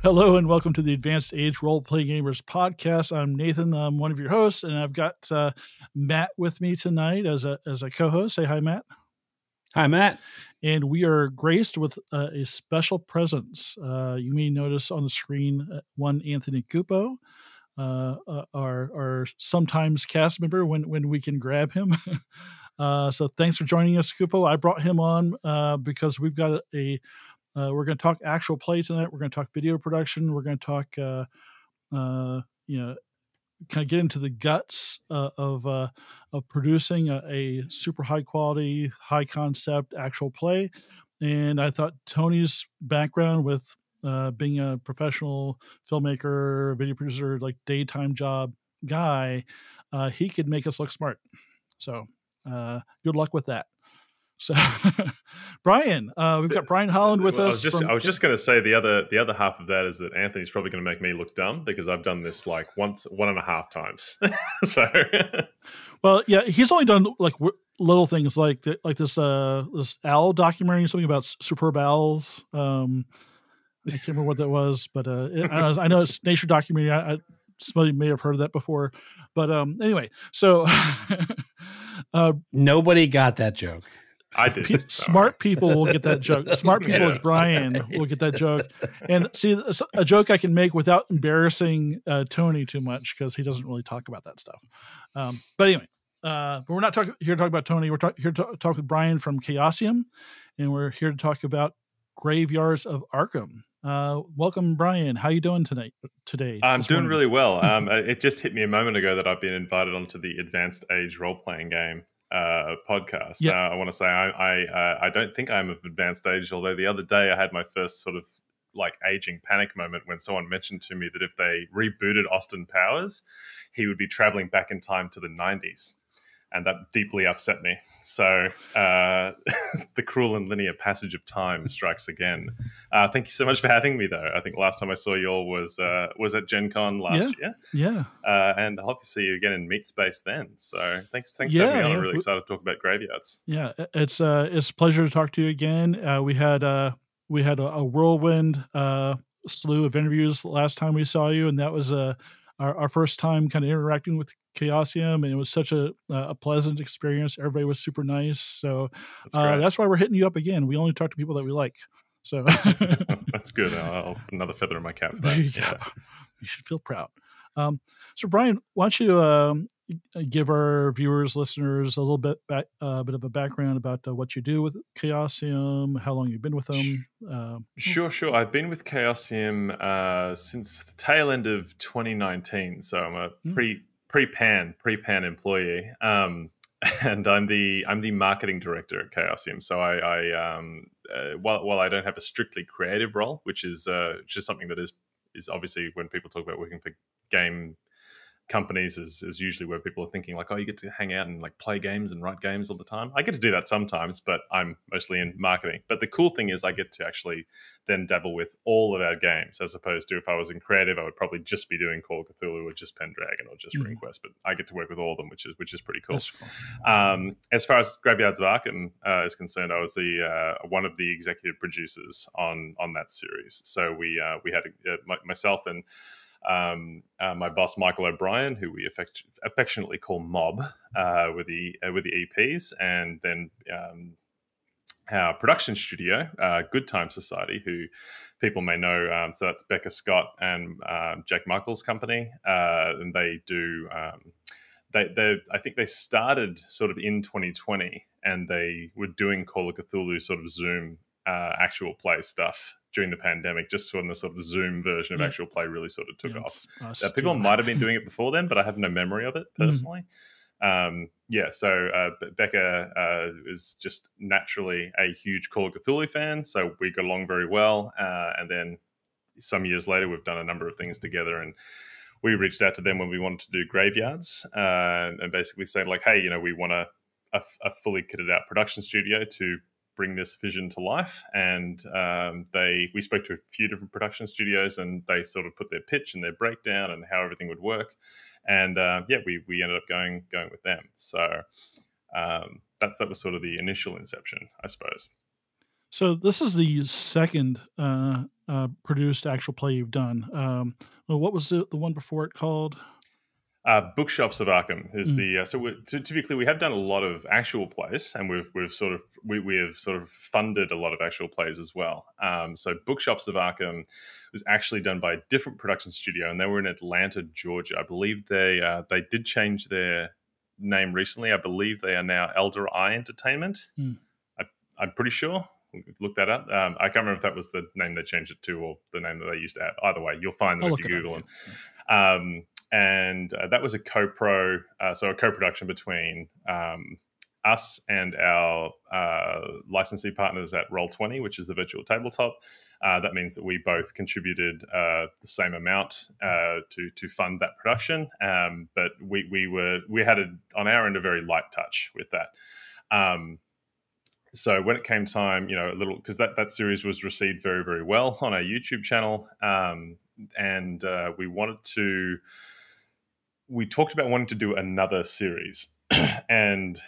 Hello and welcome to the Advanced Age Role-Playing Gamers podcast. I'm Nathan. I'm one of your hosts, and I've got Matt with me tonight as a co-host. Say hi, Matt. Hi, Matt. And we are graced with a special presence. You may notice on the screen one Anthony Cupo, our sometimes cast member when we can grab him. So thanks for joining us, Cupo. I brought him on because we've got we're going to talk actual play tonight. We're going to talk video production. We're going to talk, kind of get into the guts of producing a super high quality, high concept actual play. And I thought Tony's background with being a professional filmmaker, video producer, like daytime job guy, he could make us look smart. So good luck with that. So, Brian, we've got Brian Holland with us. I was just going to say the other half of that is that Anthony's probably going to make me look dumb because I've done this like one and a half times. So, well, yeah, he's only done like little things like this owl documentary, something about superb owls. I can't remember what that was, but I know it's nature documentary. Somebody may have heard of that before, but anyway, so nobody got that joke. I did. Smart people will get that joke. Smart people like Brian will get that joke. And see, a joke I can make without embarrassing Tony too much because he doesn't really talk about that stuff. But anyway, but we're not here to talk about Tony. We're here to talk with Brian from Chaosium, and we're here to talk about Graveyards of Arkham. Welcome, Brian. How you doing today? I'm doing really well. It just hit me a moment ago that I've been invited onto the Advanced Age Role-Playing Game podcast. Yep. I want to say I don't think I'm of advanced age, although the other day I had my first sort of like aging panic moment when someone mentioned to me that if they rebooted Austin Powers, he would be traveling back in time to the 90s. And that deeply upset me. So the cruel and linear passage of time strikes again. Thank you so much for having me, though. I think last time I saw you all was at Gen Con last year. Yeah. And I hope to see you again in Meat Space then. So thanks for having me on. I'm really excited to talk about graveyards. Yeah, it's a pleasure to talk to you again. We had a whirlwind slew of interviews last time we saw you, and that was our first time kind of interacting with Chaosium, and it was such a pleasant experience. Everybody was super nice. So that's why we're hitting you up again. We only talk to people that we like. So that's good. I'll put another feather in my cap. There you go. You should feel proud. So Brian, why don't you give our viewers, listeners a little bit of a background about what you do with Chaosium, how long you've been with them? Sure. I've been with Chaosium since the tail end of 2019. So I'm a pre-pan employee, and I'm the marketing director at Chaosium. So while I don't have a strictly creative role, which is just something that is obviously when people talk about working for game companies is usually where people are thinking like, oh, you get to hang out and like play games and write games all the time. I get to do that sometimes, but I'm mostly in marketing. But the cool thing is I get to actually then dabble with all of our games, as opposed to if I was in creative, I would probably just be doing Call of Cthulhu or just Pendragon or just RuneQuest. But I get to work with all of them, which is pretty cool. As far as Graveyards of Arkham is concerned, I was the one of the executive producers on that series. So we had myself and my boss Michael O'Brien, who we affectionately call Mob, with the EPs, and then our production studio, Good Time Society, who people may know. So that's Becca Scott and Jack Michael's company, and they do. I think they started sort of in 2020, and they were doing Call of Cthulhu sort of Zoom actual play stuff during the pandemic, just when the sort of Zoom version of actual play really sort of took off. People might have been doing it before then, but I have no memory of it personally. So Becca is just naturally a huge Call of Cthulhu fan, so we got along very well. And then some years later, we've done a number of things together, and we reached out to them when we wanted to do Graveyards, and basically said like, hey, we want a fully kitted out production studio to bring this vision to life. And we spoke to a few different production studios, and they sort of put their pitch and their breakdown and how everything would work. And we ended up going with them. So that was sort of the initial inception, I suppose. So this is the second produced actual play you've done. What was the one before it called? Bookshops of Arkham is the so typically we have done a lot of actual plays, and we have sort of funded a lot of actual plays as well. So Bookshops of Arkham was actually done by a different production studio, and they were in Atlanta, Georgia. I believe they did change their name recently. I believe they are now Elder Eye Entertainment. I'm pretty sure. Look that up. I can't remember if that was the name they changed it to or the name that they used to have. Either way, you'll find them if you Google them. And that was a so a co-production between us and our licensee partners at Roll20, which is the virtual tabletop. That means that we both contributed the same amount to fund that production, but we had on our end a very light touch with that. So when it came time, a little, because that series was received very, very well on our YouTube channel, and we talked about wanting to do another series, and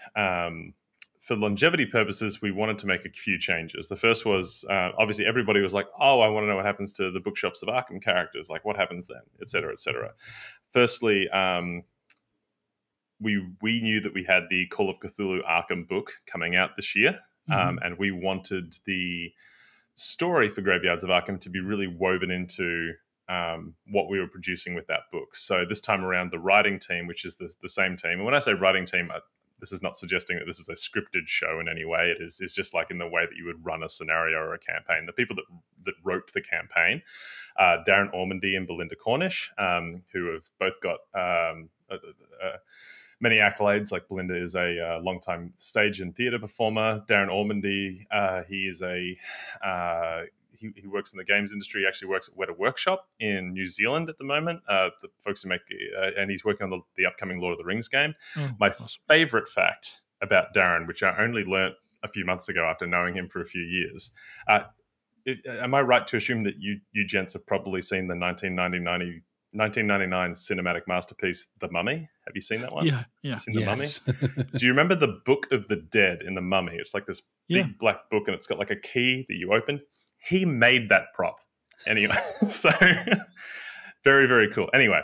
for longevity purposes, we wanted to make a few changes. The first was obviously everybody was like, "Oh, I want to know what happens to the Bookshops of Arkham characters. Like, what happens then, et cetera, et cetera." Firstly, we knew that we had the Call of Cthulhu Arkham book coming out this year. And we wanted the story for Graveyards of Arkham to be really woven into what we were producing with that book. So this time around, the writing team, which is the same team, and when I say writing team, this is not suggesting that this is a scripted show in any way. It's just like in the way that you would run a scenario or a campaign. The people that wrote the campaign, Darren Ormandy and Belinda Cornish, who have both got many accolades. Like Belinda is a longtime stage and theatre performer. Darren Ormandy, he is he works in the games industry. He actually works at Weta Workshop in New Zealand at the moment. The folks who make, and he's working on the upcoming Lord of the Rings game. My favorite fact about Darren, which I only learnt a few months ago after knowing him for a few years. Am I right to assume that you gents have probably seen the 1999 cinematic masterpiece, The Mummy? Have you seen that one? Yeah. Seen The Mummy? Do you remember the Book of the Dead in The Mummy? It's like this big black book, and it's got like a key that you open. He made that prop. Anyway, so very, very cool. Anyway,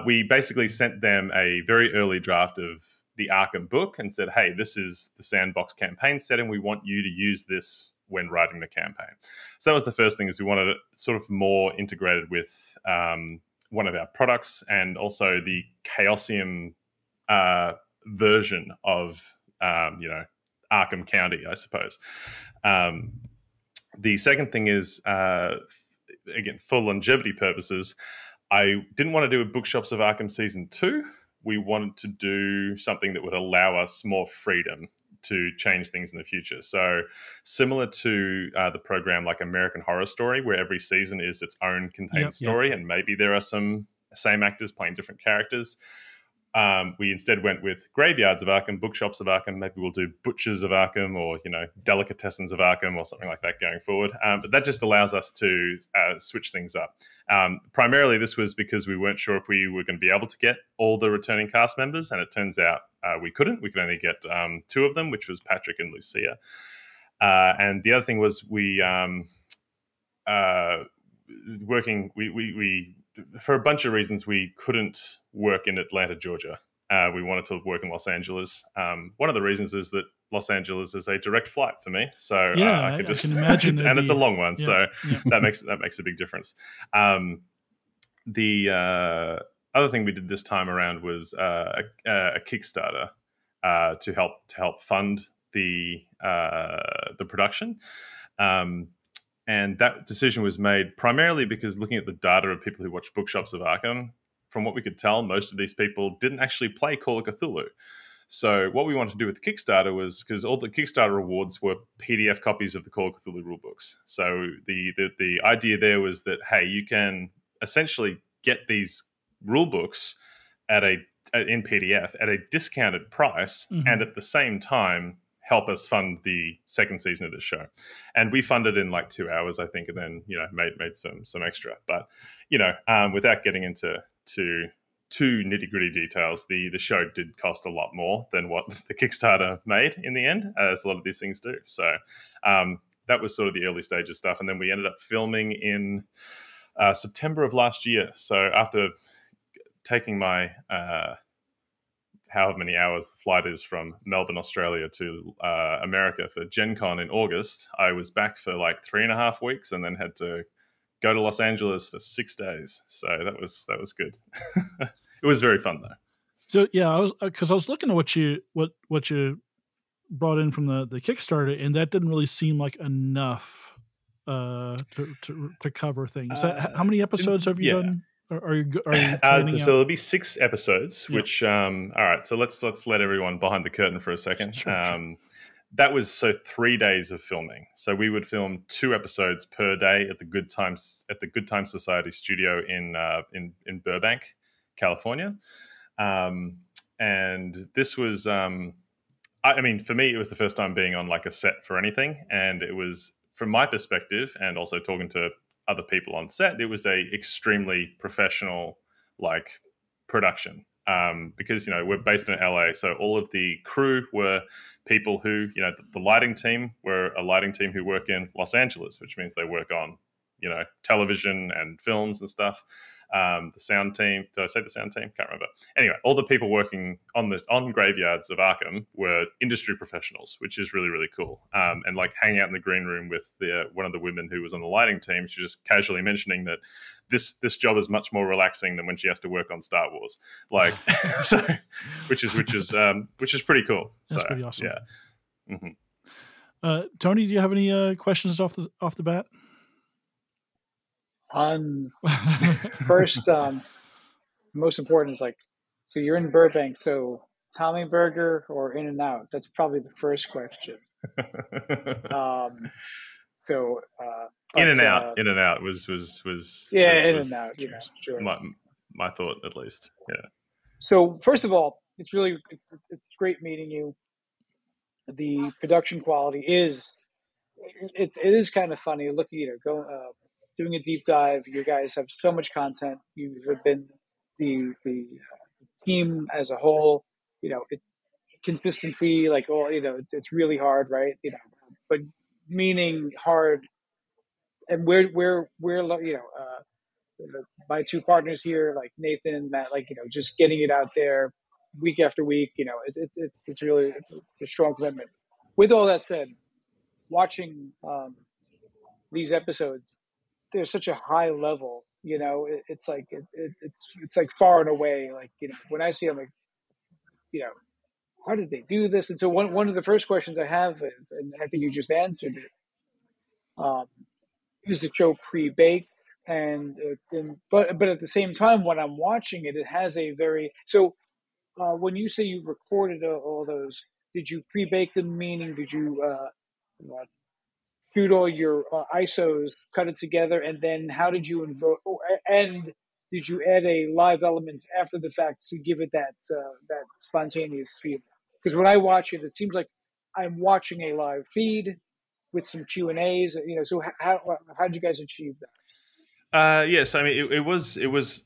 we basically sent them a very early draft of the Arkham book and said, "Hey, this is the sandbox campaign setting. We want you to use this when writing the campaign." So that was the first thing, is we wanted it sort of more integrated with one of our products, and also the Chaosium version of Arkham County, I suppose. The second thing is, again, for longevity purposes, I didn't want to do a Bookshops of Arkham Season 2. We wanted to do something that would allow us more freedom to change things in the future. So similar to the program like American Horror Story, where every season is its own contained story, and maybe there are some same actors playing different characters. We instead went with Graveyards of Arkham, Bookshops of Arkham. Maybe we'll do Butchers of Arkham, or Delicatessens of Arkham, or something like that going forward. But that just allows us to switch things up. Primarily, this was because we weren't sure if we were going to be able to get all the returning cast members, and it turns out we couldn't. We could only get two of them, which was Patrick and Lucia. And the other thing was we for a bunch of reasons, we couldn't work in Atlanta, Georgia. We wanted to work in Los Angeles. One of the reasons is that Los Angeles is a direct flight for me, so I could just, I can imagine, and it's a long one, so that makes a big difference. The other thing we did this time around was a Kickstarter to help fund the production. And that decision was made primarily because, looking at the data of people who watch Bookshops of Arkham, from what we could tell, most of these people didn't actually play Call of Cthulhu. So what we wanted to do with the Kickstarter was, because all the Kickstarter rewards were PDF copies of the Call of Cthulhu rulebooks. So the idea there was that, hey, you can essentially get these rulebooks in PDF at a discounted price, and at the same time help us fund the second season of the show. And we funded in like 2 hours, I think, and then made some extra. But without getting into too nitty-gritty details, the show did cost a lot more than what the Kickstarter made in the end, as a lot of these things do. So that was sort of the early stage of stuff. And then we ended up filming in September of last year. So after taking my however many hours the flight is from Melbourne, Australia to America for Gen Con in August, I was back for like 3.5 weeks and then had to go to Los Angeles for 6 days. So that was good. It was very fun though. So yeah, I was looking at what you brought in from the Kickstarter, and that didn't really seem like enough to cover things. How many episodes have you done? Are you so there'll be 6 episodes, which all right, so let's let everyone behind the curtain for a second. Sure. That was 3 days of filming. So we would film 2 episodes per day at the Good Times Society studio in Burbank, California. And this was I mean, for me, it was the first time being on like a set for anything, and it was, from my perspective, and also talking to other people on set, it was a extremely professional like production. Because we're based in LA, so all of the crew were people who, the lighting team were a lighting team who work in Los Angeles, which means they work on television and films and stuff. The sound team, did I say the sound team? Can't remember. Anyway, all the people working on graveyards of Arkham were industry professionals, which is really, really cool. And like hanging out in the green room with one of the women who was on the lighting team, she was just casually mentioning that this job is much more relaxing than when she has to work on Star Wars. Like, so, which is pretty cool. That's pretty awesome. Yeah. Mm-hmm. Tony, do you have any questions off the bat? First, most important is so you're in Burbank, so Tommy Burger or In-N-Out? That's probably the first question. In-N-Out was In-N-Out, sure. My thought, at least. Yeah. So first of all, it's great meeting you. The production quality is kind of funny looking doing a deep dive. You guys have so much content. You have been the team as a whole. Consistency, it's really hard, right? But meaning hard. And we're my 2 partners here, like Nathan and Matt, just getting it out there week after week. It's really a strong commitment. With all that said, watching these episodes, there's such a high level, it's like far and away, when I see them, how did they do this? And so one of the first questions I have, and I think you just answered it, is the show pre-baked, but at the same time, when I'm watching it, it has a very, so when you say you recorded all those, did you pre-bake them? Meaning, did you shoot all your ISOs, cut it together, and then how did you and did you add a live element after the fact to give it that spontaneous feel? Because when I watch it, it seems like I'm watching a live feed with some Q&As. So how did you guys achieve that? Yes, I mean it was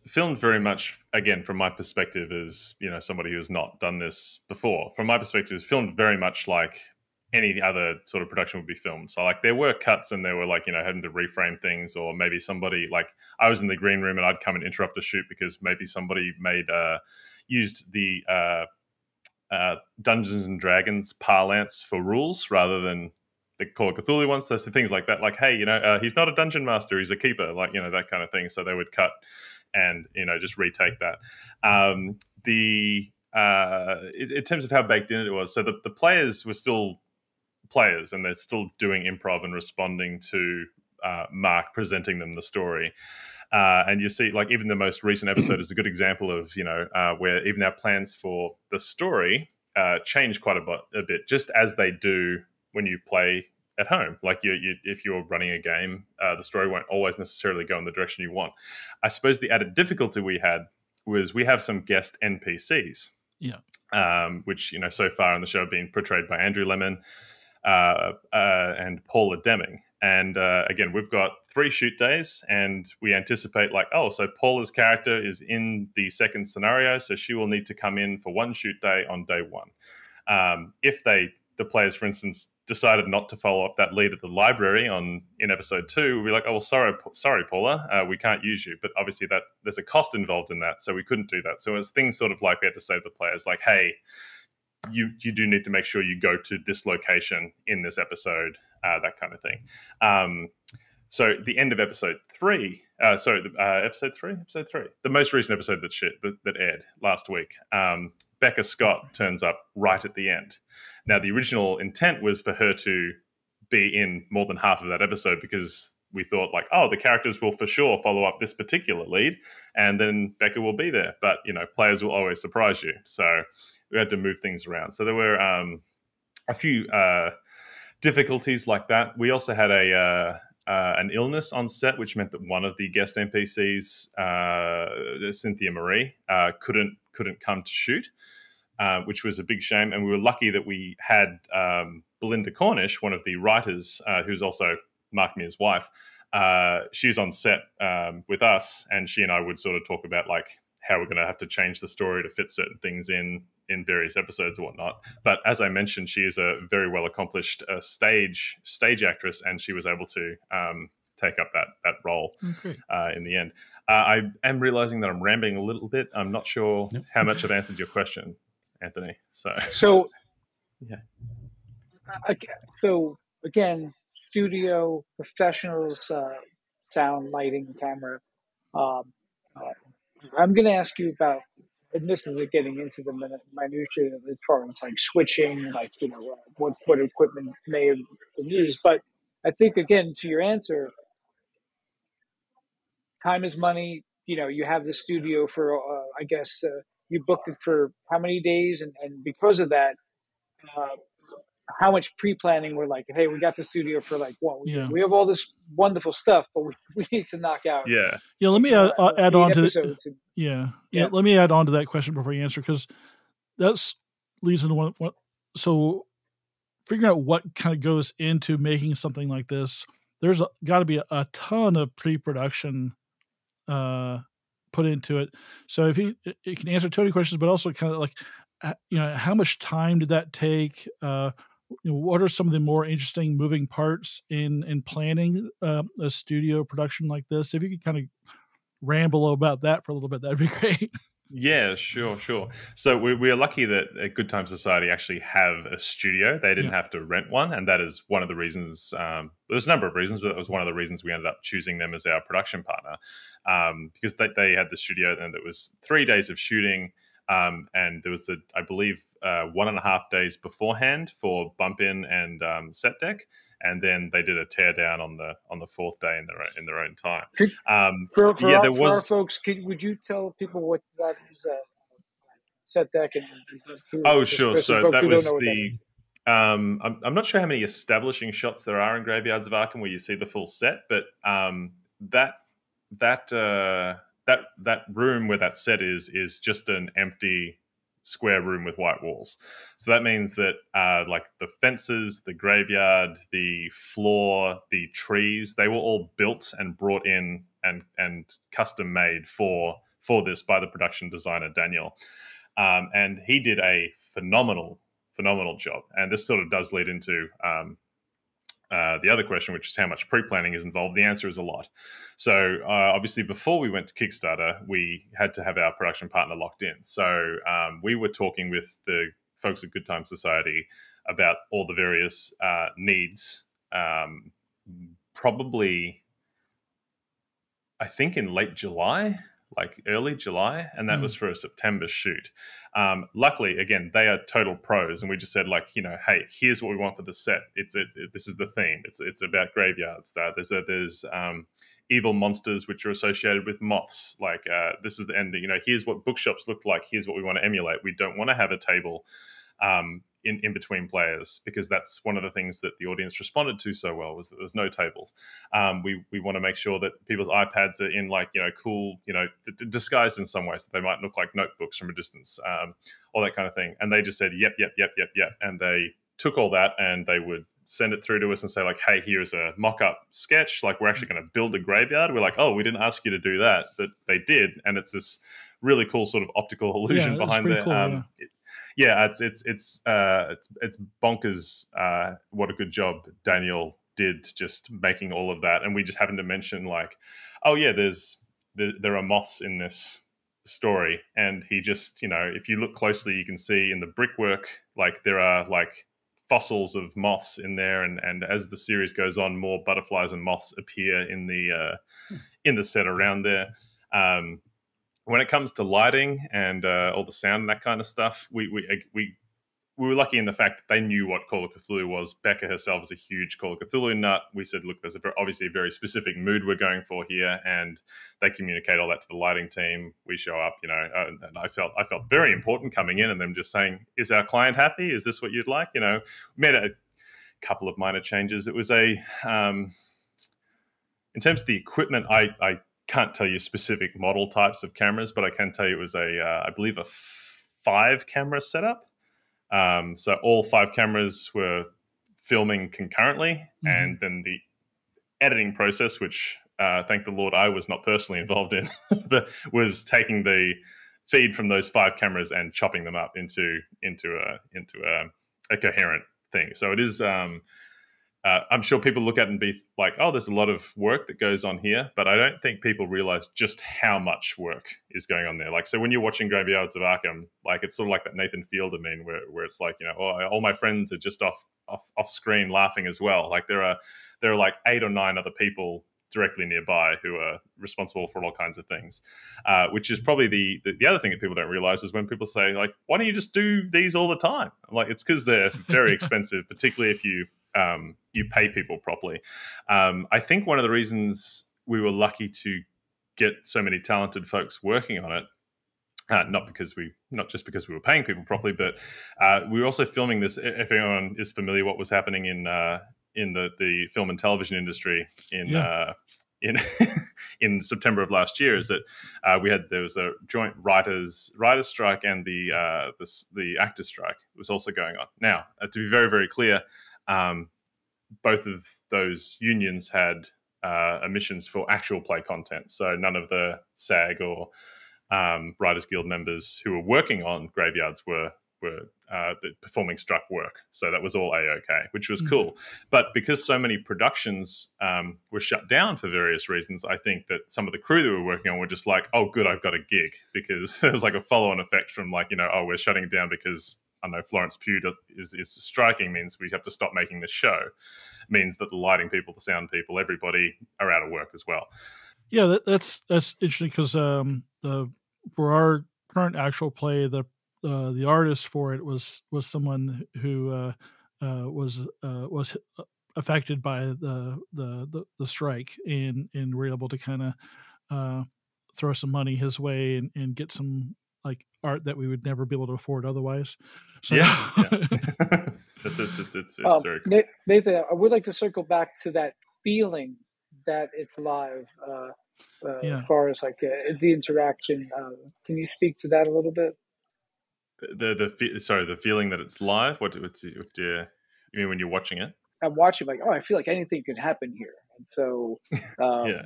filmed very much, again, from my perspective as somebody who has not done this before. From my perspective, it was filmed very much like any other sort of production would be filmed. So there were cuts and there were having to reframe things, or maybe somebody, I was in the green room and I'd come and interrupt a shoot because maybe somebody used the Dungeons and Dragons parlance for rules rather than the Call of Cthulhu ones. So things like that, hey, he's not a dungeon master, he's a keeper, that kind of thing. So they would cut and just retake that. In terms of how baked in it was, so the players were still players and they're still doing improv and responding to Mark presenting them the story. And you see, even the most recent episode is a good example of, where even our plans for the story change quite a bit, just as they do when you play at home. If you're running a game, the story won't always necessarily go in the direction you want. I suppose the added difficulty we had was we have some guest NPCs. Yeah. Which, so far in the show have been portrayed by Andrew Lemon and Paula Deming. And again, we've got 3 shoot days and we anticipate so Paula's character is in the second scenario, so she will need to come in for 1 shoot day on day 1. If they the players, for instance, decided not to follow up that lead at the library in episode 2, we'd be like, oh, well, sorry, Paula, we can't use you. But obviously that there's a cost involved in that, so we couldn't do that. So it was things sort of like we had to say to the players, like, hey, you do need to make sure you go to this location in this episode, that kind of thing. So the end of episode 3, episode 3, the most recent episode that aired last week, Becca Scott turns up right at the end. Now, the original intent was for her to be in more than half of that episode, because we thought like, oh, the characters will for sure follow up this particular lead, and then Becca will be there. But, players will always surprise you. So we had to move things around. So there were a few difficulties like that. We also had an illness on set, which meant that one of the guest NPCs, Cynthia Marie, couldn't come to shoot, which was a big shame. And we were lucky that we had Belinda Cornish, one of the writers, who's also Mark Mear's wife. She's on set with us, and she and I would sort of talk about like how we're going to have to change the story to fit certain things in various episodes or whatnot. But as I mentioned, she is a very well accomplished stage actress, and she was able to take up that role in the end. I am realizing that I'm rambling a little bit. I'm not sure how much I've answered your question, Anthony. So yeah. So again, studio professionals, sound, lighting, camera. I'm going to ask you about, and this is getting into the minutiae as far as like switching, like, what equipment may have been used. But I think, again, to your answer, time is money. You have the studio for, I guess, you booked it for how many days? And because of that, how much pre-planning we're like, hey, we got the studio for like, we have all this wonderful stuff, but we need to knock out. Yeah. Let me add on to let me add on to that question before you answer, because that's leads into one. So figuring out what kind of goes into making something like this, there's got to be a ton of pre-production put into it. So if you can answer Tony questions, but also kind of like, how much time did that take? What are some of the more interesting moving parts in planning a studio production like this? If you could kind of ramble about that for a little bit, that'd be great. Yeah, sure. So we are lucky that Good Time Society actually have a studio. They didn't have to rent one, and that is one of the reasons. There's a number of reasons, but that was one of the reasons we ended up choosing them as our production partner, because they had the studio, and it was 3 days of shooting. And there was I believe 1.5 days beforehand for bump in and set deck, and then they did a tear down on the fourth day in their own time. For our folks, would you tell people what that is? Set deck and sure. So that was the. I'm not sure how many establishing shots there are in Graveyards of Arkham where you see the full set, but that room where that set is just an empty square room with white walls. So that means that like the fences, the graveyard, the floor, the trees, they were all built and brought in and custom made for this by the production designer Daniel. And he did a phenomenal job. And this sort of does lead into the other question, which is how much pre-planning is involved. The answer is a lot. So obviously before we went to Kickstarter, we had to have our production partner locked in. So we were talking with the folks at Good Time Society about all the various needs, probably, I think in late July, like early July, and that was for a September shoot. Luckily, again, they are total pros, and we just said like, hey, here's what we want for the set. This is the theme. It's about graveyards. There's evil monsters which are associated with moths. Like this is the end. Here's what bookshops look like. Here's what we want to emulate. We don't want to have a table in between players, because that's one of the things that the audience responded to so well, was that there's no tables. We want to make sure that people's iPads are in like, cool, disguised in some ways, that they might look like notebooks from a distance, all that kind of thing. And they just said, yep. And they took all that and they would send it through to us and say like, hey, here's a mock-up sketch. Like, we're actually going to build a graveyard. We're like, oh, we didn't ask you to do that, but they did. And it's this really cool sort of optical illusion behind there. Cool, yeah, it's bonkers. What a good job Daniel did just making all of that, and we just happened to mention like, oh yeah, there are moths in this story, and he just, you know, if you look closely, you can see in the brickwork like there are like fossils of moths in there, and as the series goes on, more butterflies and moths appear in the set around there. When it comes to lighting and all the sound and that kind of stuff, we were lucky in the fact that they knew what Call of Cthulhu was. Becca herself is a huge Call of Cthulhu nut. We said, look, there's obviously a very specific mood we're going for here, and they communicate all that to the lighting team. We show up, you know, and I felt very important coming in and them just saying, is our client happy? Is this what you'd like? You know, we made a couple of minor changes. It was in terms of the equipment, I can't tell you specific model types of cameras, but I can tell you it was I believe a 5-camera setup. So all 5 cameras were filming concurrently, and then the editing process, which thank the Lord I was not personally involved in, but was taking the feed from those 5 cameras and chopping them up into a coherent thing. So it is. I'm sure people look at it and be like, oh, there's a lot of work that goes on here, but I don't think people realize just how much work is going on there. Like, so when you're watching Graveyards of Arkham, like it's sort of like that Nathan Fielder meme where it's like, you know, oh, all my friends are just off screen laughing as well. Like there are like 8 or 9 other people directly nearby who are responsible for all kinds of things, which is probably the other thing that people don't realize is when people say like, why don't you just do these all the time? I'm like, it's because they're very expensive, particularly if you pay people properly. I think one of the reasons we were lucky to get so many talented folks working on it, not just because we were paying people properly, but we were also filming this. If anyone is familiar, what was happening in the film and television industry in September of last year is that there was a joint writers strike, and the actors strike was also going on. Now, to be very, very clear, both of those unions had emissions for actual play content. So none of the SAG or Writers Guild members who were working on Graveyards were performing struck work. So that was all A-OK, which was cool. But because so many productions were shut down for various reasons, I think that some of the crew that were working on were just like, oh, good, I've got a gig. Because there was like a follow-on effect from like, you know, oh, we're shutting down because I know Florence Pugh is striking, means we have to stop making this show. Means that the lighting people, the sound people, everybody are out of work as well. Yeah, that's interesting because for our current actual play, the artist for it was someone who was affected by the strike, and we're able to kind of throw some money his way and get some like art that we would never be able to afford otherwise. So, yeah. It's very cool. Nathan, I would like to circle back to that feeling that it's live. As far as like the interaction, can you speak to that a little bit? The feeling that it's live. What do you mean when you're watching it? I'm watching like, oh, I feel like anything could happen here. And so,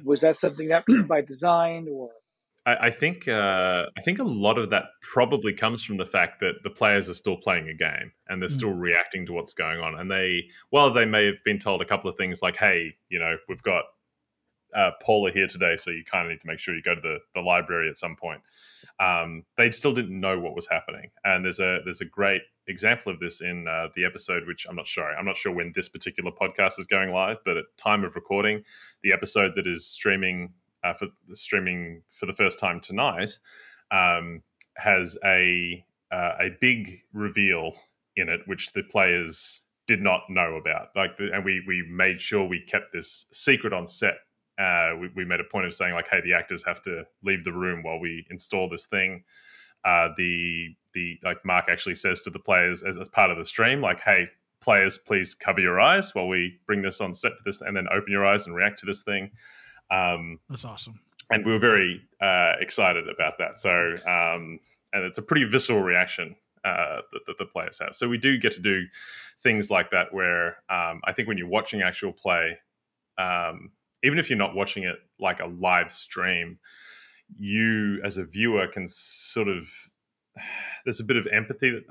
was that something that by design or? I think a lot of that probably comes from the fact that the players are still playing a game and they're still reacting to what's going on. And they may have been told a couple of things like, hey, you know, we've got Paula here today, so you kind of need to make sure you go to the library at some point. They still didn't know what was happening. And there's a great example of this in the episode, which I'm not sure when this particular podcast is going live, but at time of recording, the episode that is streaming for the first time tonight has a big reveal in it, which the players did not know about. And we made sure we kept this secret on set. We made a point of saying like, hey, the actors have to leave the room while we install this thing. Like Mark actually says to the players as part of the stream, like, hey, players, please cover your eyes while we bring this on set for this, and then open your eyes and react to this thing. That's awesome. And we were very excited about that. So, and it's a pretty visceral reaction that the players have. So we do get to do things like that where I think when you're watching actual play, even if you're not watching it like a live stream, you as a viewer can sort of, there's a bit of empathy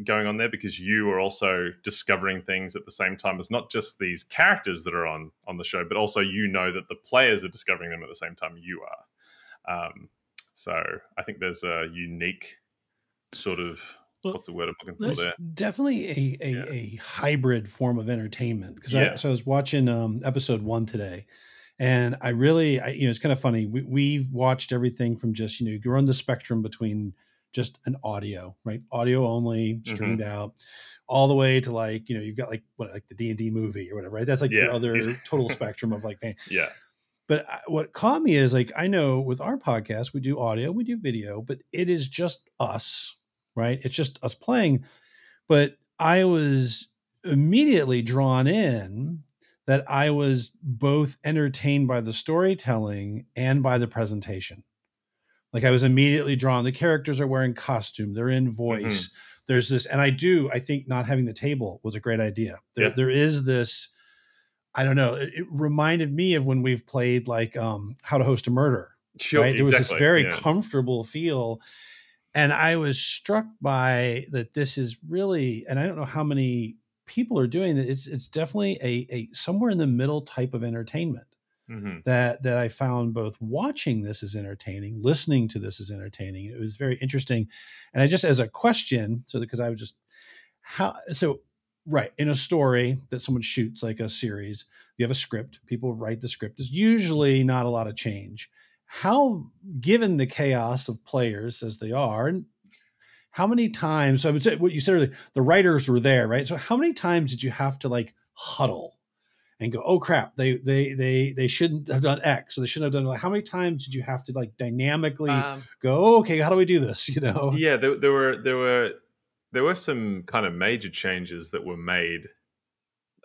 going on there, because you are also discovering things at the same time as not just these characters that are on the show, but also that the players are discovering them at the same time you are. So I think there's a unique sort of, what's the word I'm looking for there? Definitely a hybrid form of entertainment. Because I was watching episode 1 today, and I it's kind of funny. We've watched everything from just, you're on the spectrum between just an audio, right? Audio only, streamed out, all the way to like, you've got like the D&D movie or whatever, right? That's like your other total spectrum of like fan. Yeah. But what caught me is like, I know with our podcast, we do audio, we do video, but it is just us, right? It's just us playing. But I was immediately drawn in that I was both entertained by the storytelling and by the presentation. Like I was immediately drawn. The characters are wearing costume. They're in voice. There's this, and I think not having the table was a great idea. There is this, I don't know. It reminded me of when we've played like How to Host a Murder. Sure, right? There was this very comfortable feel. And I was struck by that this is really, and I don't know how many people are doing that. It's definitely a somewhere in the middle type of entertainment that I found both watching this is entertaining, listening to this is entertaining. It was very interesting. And I just, as a question, because I was just, right, in a story that someone shoots, like a series, you have a script, people write the script. There's usually not a lot of change. How, given the chaos of players as they are, and how many times, so I would say what you said earlier, the writers were there, right? So how many times did you have to like huddle and go, oh crap, they shouldn't have done X, so they shouldn't have done, like, how many times did you have to like dynamically go, okay, how do we do this? Yeah, there were some kind of major changes that were made.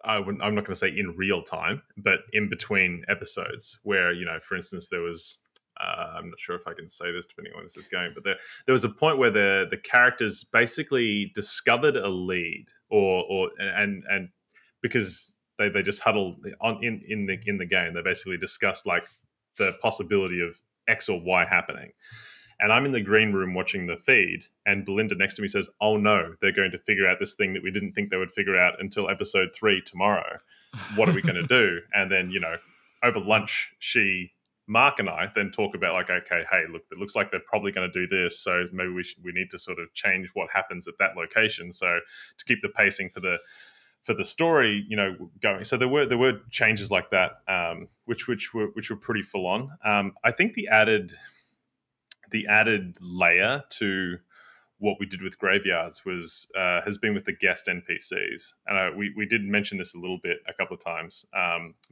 I'm not going to say in real time, but in between episodes where, for instance, there was, I'm not sure if I can say this depending on where this is going, but there was a point where the characters basically discovered a lead and because they just huddled in the game, they basically discussed like the possibility of X or Y happening. And I'm in the green room watching the feed, and Belinda next to me says, oh no, they're going to figure out this thing that we didn't think they would figure out until episode 3 tomorrow. What are we going to do? And then, over lunch, Mark and I then talk about like, okay, hey, look, it looks like they're probably going to do this. So maybe we need to sort of change what happens at that location. So to keep the pacing for the story, going. So there were changes like that, which were pretty full on. I think the added layer to what we did with Graveyards has been with the guest NPCs. And we did mention this a little bit a couple of times.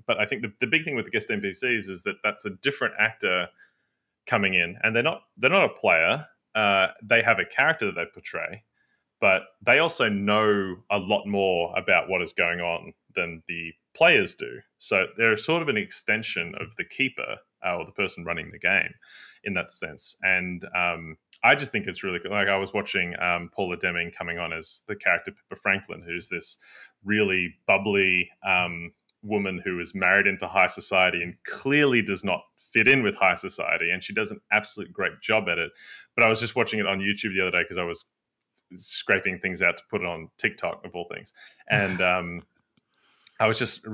But I think the big thing with the guest NPCs is that that's a different actor coming in, and they're not a player. They have a character that they portray, but they also know a lot more about what is going on than the players do. So they're sort of an extension of the keeper or the person running the game in that sense. And I just think it's really good. Like I was watching Paula Deming coming on as the character Pippa Franklin, who's this really bubbly woman who is married into high society and clearly does not fit in with high society. And she does an absolute great job at it. But I was just watching it on YouTube the other day because I was scraping things out to put it on TikTok of all things. And I was just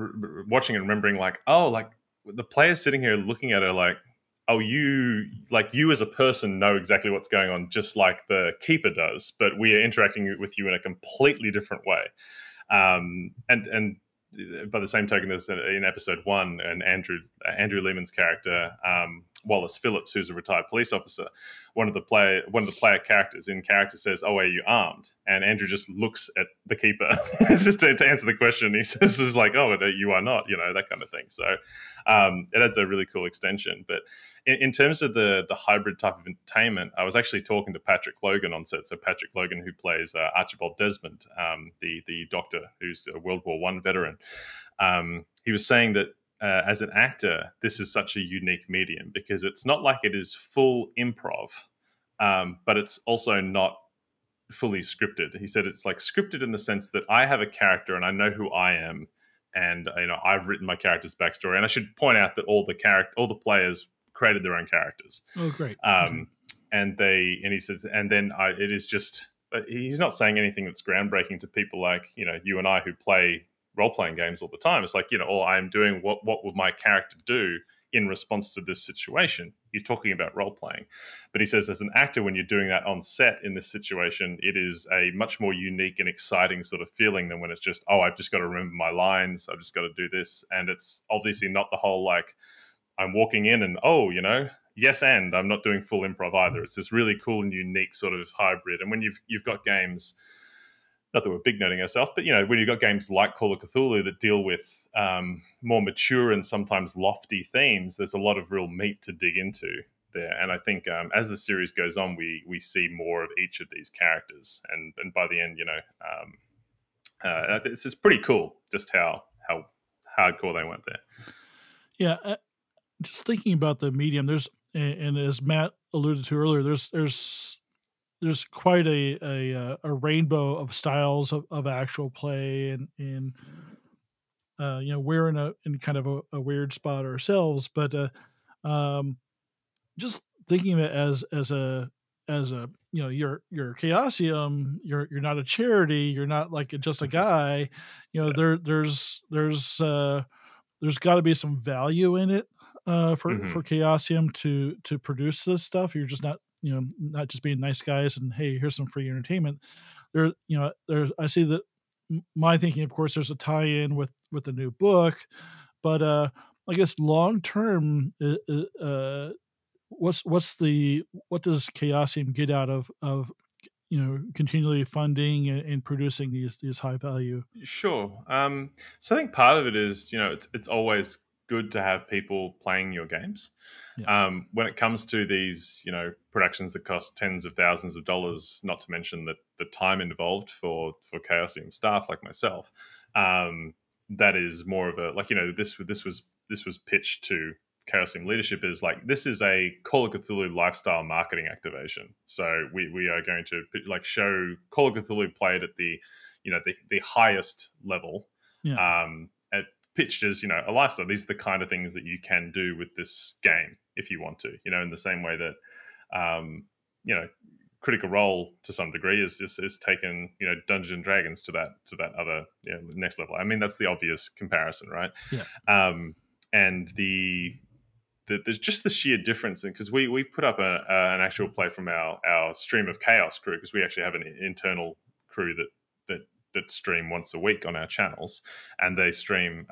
watching and remembering like, oh, like the players sitting here looking at her like, oh, you as a person know exactly what's going on, just like the keeper does, but we are interacting with you in a completely different way. And by the same token, there's in episode 1, and Andrew Lehman's character, Wallace Phillips, who's a retired police officer, one of the player characters in character says, "Oh, are you armed?" And Andrew just looks at the keeper just to answer the question. He says, "Is like, oh, you are not," that kind of thing. So it adds a really cool extension. But in terms of the hybrid type of entertainment, I was actually talking to Patrick Logan on set. So Patrick Logan, who plays Archibald Desmond, the doctor who's a World War I veteran, he was saying that as an actor, this is such a unique medium because it's not like it is full improv, but it's also not fully scripted. He said it's like scripted in the sense that I have a character and I know who I am, and I've written my character's backstory. And I should point out that all the players created their own characters. Oh, great. And he says, and then it is just he's not saying anything that's groundbreaking to people like, you and I who play role-playing games all the time. It's like, or I'm doing what would my character do in response to this situation. He's talking about role-playing. But he says as an actor, when you're doing that on set in this situation, it is a much more unique and exciting sort of feeling than when it's just, I've just got to remember my lines, I've just got to do this. And it's obviously not the whole, like, I'm walking in and, yes, and I'm not doing full improv either. It's this really cool and unique sort of hybrid. And when you've got games, not that we're big nerding ourselves, but when you've got games like Call of Cthulhu that deal with more mature and sometimes lofty themes, there's a lot of real meat to dig into there. And I think as the series goes on, we see more of each of these characters, and by the end, it's just pretty cool just how hardcore they went there. Yeah, just thinking about the medium, and as Matt alluded to earlier, there's quite a rainbow of styles of actual play, and we're in kind of a weird spot ourselves, but just thinking of it as a you're Chaosium, you're not a charity, you're not like just a guy, there's got to be some value in it for Chaosium to produce this stuff. You're just not just being nice guys and, hey, here's some free entertainment. I see that my thinking, of course, there's a tie-in with the new book, but I guess long term, what does Chaosium get out of continually funding and producing these high value? Sure. So I think part of it is, it's always good to have people playing your games. Yeah. When it comes to these, productions that cost tens of thousands of dollars, not to mention the time involved for Chaosium staff like myself, that is more of a, like, this was pitched to Chaosium leadership is like, this is a Call of Cthulhu lifestyle marketing activation. So we are going to show Call of Cthulhu played at the highest level. Yeah. Pitched as a lifestyle. These are the kind of things that you can do with this game if you want to. In the same way that Critical Role to some degree is taken Dungeons and Dragons to that other next level. I mean, that's the obvious comparison, right? Yeah. And there's just the sheer difference, because we put up an actual play from our Stream of Chaos crew, because we actually have an internal crew that stream once a week on our channels, and they stream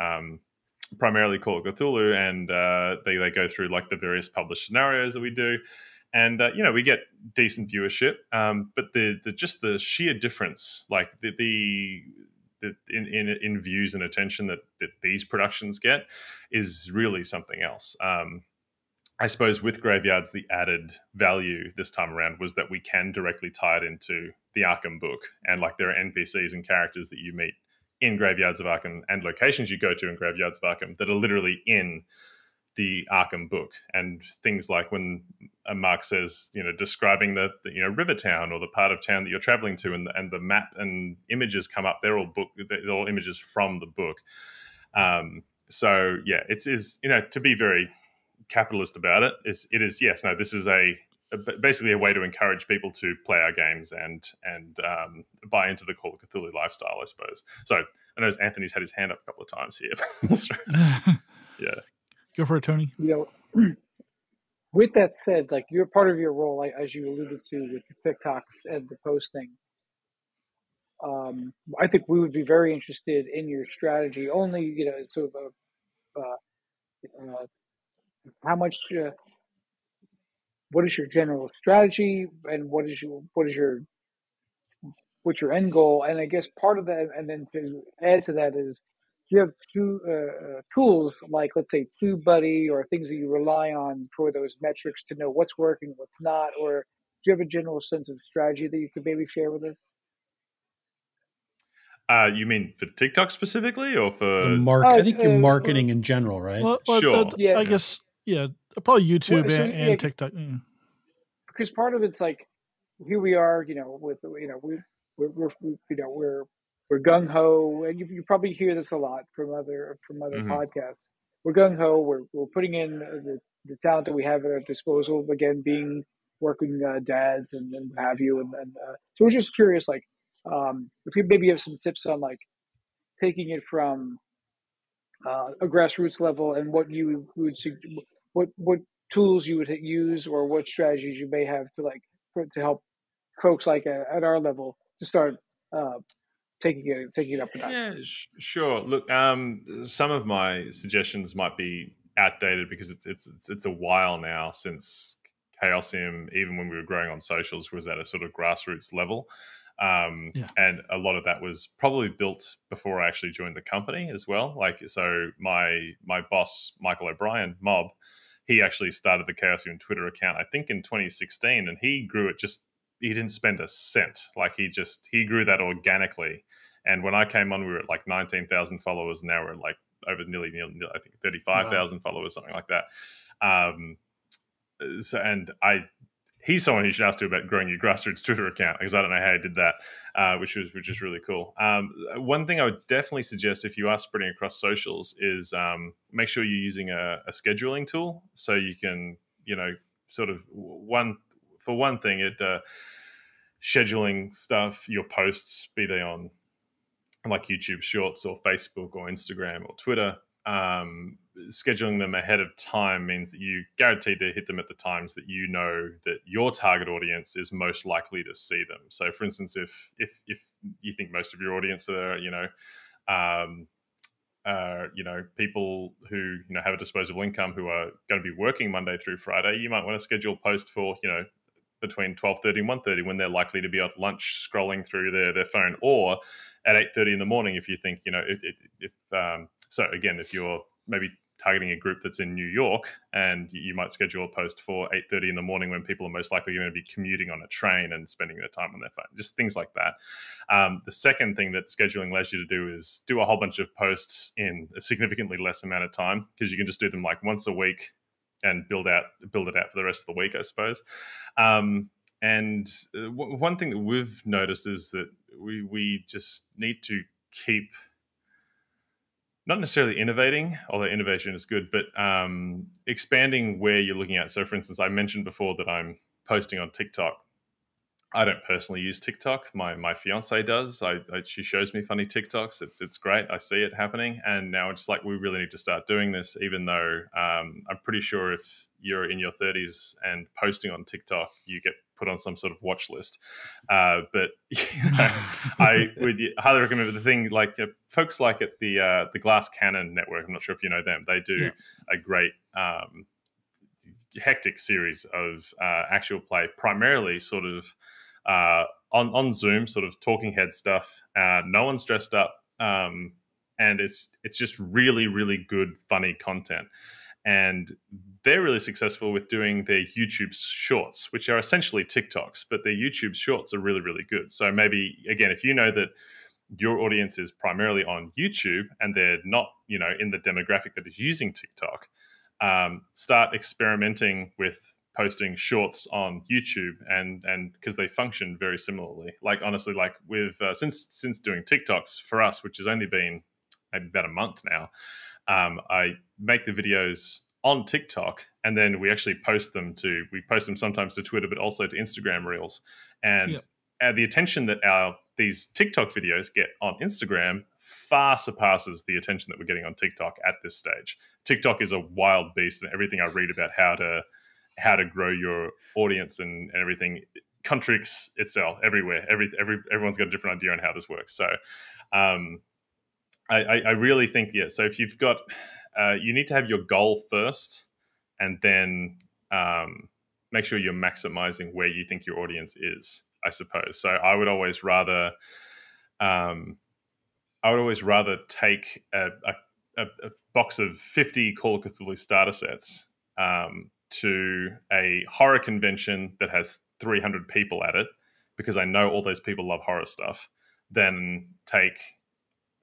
primarily Call of Cthulhu, and they go through like the various published scenarios that we do, and we get decent viewership, but the sheer difference, like in views and attention that these productions get is really something else. I suppose with Graveyards, the added value this time around was that we can directly tie it into the Arkham book. And like, there are NPCs and characters that you meet in Graveyards of Arkham and locations you go to in Graveyards of Arkham that are literally in the Arkham book. And things like when Mark says, describing the Rivertown or the part of town that you're traveling to, and the map and images come up, they're all images from the book. So yeah, it is, to be very capitalist about it, this is basically a way to encourage people to play our games and buy into the Call of Cthulhu lifestyle, I suppose. So I know Anthony's had his hand up a couple of times here. Yeah, go for it, Tony. With that said, like, you're part of your role, like, as you alluded to with the TikToks and the posting. I think we would be very interested in your strategy. Only, sort of how much. What is your general strategy, and what's your end goal? And I guess part of that, and then to add to that, is, do you have two tools, like, let's say, TubeBuddy, or things that you rely on for those metrics to know what's working, what's not, or do you have a general sense of strategy that you could maybe share with us? You mean for TikTok specifically, or for I think you're marketing in general, right? Well, sure. Yeah. I guess, probably YouTube and TikTok. Because part of it's like, here we are, we're gung ho, and you probably hear this a lot from other podcasts. We're gung ho. We're putting in the talent that we have at our disposal. Again, being working dads and what have you. And so we're just curious, like, if you maybe have some tips on like taking it from a grassroots level and what you would what tools you would use or what strategies you may have to like to help folks like at our level to start taking it up a notch. Yeah, sure. Look, some of my suggestions might be outdated because it's a while now since Chaosium, even when we were growing on socials, was at a sort of grassroots level. And a lot of that was probably built before I actually joined the company as well. Like, so my boss, Michael O'Brien, Mob, he actually started the Chaosium Twitter account, I think in 2016, and he grew it he didn't spend a cent. Like he grew that organically. And when I came on, we were at like 19,000 followers. Now we're at like over nearly I think 35,000 followers, something like that. He's someone you should ask to about growing your grassroots Twitter account, because I don't know how he did that, which is really cool. One thing I would definitely suggest if you are spreading across socials is make sure you're using a scheduling tool, so you can, sort of for one thing, scheduling stuff, your posts, be they on like YouTube Shorts or Facebook or Instagram or Twitter. Scheduling them ahead of time means that you guaranteed to hit them at the times that you know that your target audience is most likely to see them. So, for instance, if you think most of your audience are people who have a disposable income who are going to be working Monday through Friday, you might want to schedule a post for between 12:30 and 1:30 when they're likely to be at lunch scrolling through their phone, or at 8:30 in the morning if you think so again, if you're maybe targeting a group that's in New York, and you might schedule a post for 8:30 in the morning when people are most likely going to be commuting on a train and spending their time on their phone, just things like that. The second thing that scheduling allows you to do is do a whole bunch of posts in a significantly less amount of time, because you can just do them like once a week and build it out for the rest of the week, I suppose. And one thing that we've noticed is that we just need to keep not necessarily innovating, although innovation is good, but expanding where you're looking at. So, for instance, I mentioned before that I'm posting on TikTok. I don't personally use TikTok. My fiance does. She shows me funny TikToks. It's great. I see it happening, and now it's like we really need to start doing this. Even though I'm pretty sure if you're in your 30s and posting on TikTok, you get put on some sort of watch list. But I would highly recommend the thing like folks like at the Glass Cannon Network. I'm not sure if you know them. They do a great hectic series of actual play, primarily sort of on Zoom, sort of talking head stuff. No one's dressed up, and it's just really, really good, funny content. And they're really successful with doing their YouTube shorts, which are essentially TikToks, but their YouTube shorts are really, really good. So maybe, again, if you know that your audience is primarily on YouTube and they're not, in the demographic that is using TikTok, start experimenting with posting shorts on YouTube, and because they function very similarly. Like, honestly, like we've since doing TikToks for us, which has only been maybe about a month now, I make the videos on TikTok, and then we actually post them sometimes to Twitter, but also to Instagram Reels. And the attention that these TikTok videos get on Instagram far surpasses the attention that we're getting on TikTok at this stage. TikTok is a wild beast, and everything I read about how to grow your audience and everything contradicts itself everywhere. Everyone's got a different idea on how this works. So I really think, so if you've got, you need to have your goal first, and then make sure you're maximizing where you think your audience is, I suppose. So I would always rather take a box of 50 Call of Cthulhu starter sets to a horror convention that has 300 people at it, because I know all those people love horror stuff, then take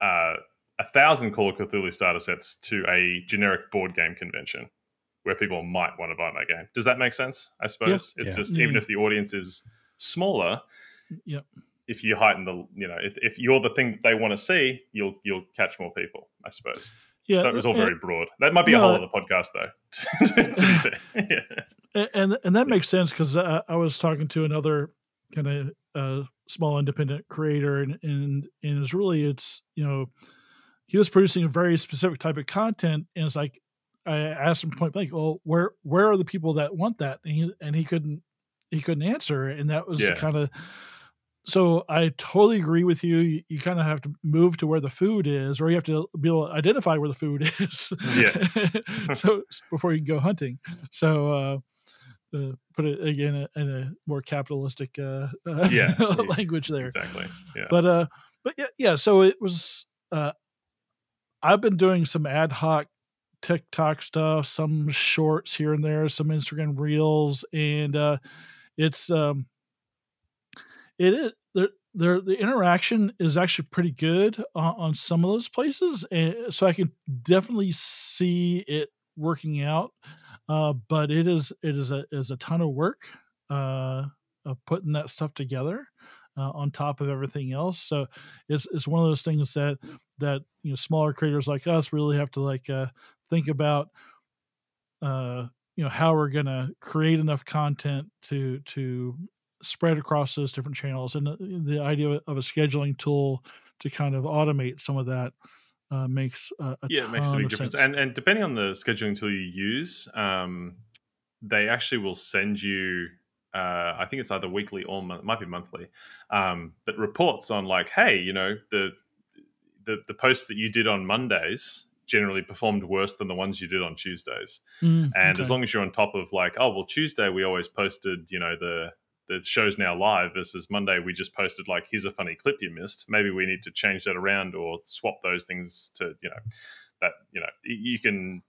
1,000 Call of Cthulhu starter sets to a generic board game convention where people might want to buy my game. Does that make sense? I suppose it's just even if the audience is smaller, if you heighten the, if you're the thing that they want to see, you'll catch more people, I suppose. Yeah, So it was all very broad. That might be a whole other podcast, though. To be fair, and that makes sense because I was talking to another kind of small independent creator, and it's really he was producing a very specific type of content, and it's like I asked him point blank, well, where are the people that want that? And he couldn't answer, and that was kind of. So I totally agree with you. You kind of have to move to where the food is, or you have to be able to identify where the food is. Yeah. So before you can go hunting. So put it again in a more capitalistic language there. Exactly. Yeah. But yeah. So it was. I've been doing some ad hoc TikTok stuff, some shorts here and there, some Instagram reels, and it's it is the interaction is actually pretty good on some of those places, and so I can definitely see it working out. But it is a ton of work of putting that stuff together on top of everything else. So it's one of those things that smaller creators like us really have to think about. How we're going to create enough content to spread across those different channels, and the idea of a scheduling tool to kind of automate some of that makes it makes a big difference. And depending on the scheduling tool you use, they actually will send you I think it's either weekly or might be monthly, but reports on like, hey, the posts that you did on Mondays generally performed worse than the ones you did on Tuesdays. As long as you're on top of like, oh, well, Tuesday we always posted, the show's now live versus Monday we just posted like, here's a funny clip you missed. Maybe we need to change that around or swap those things to, you can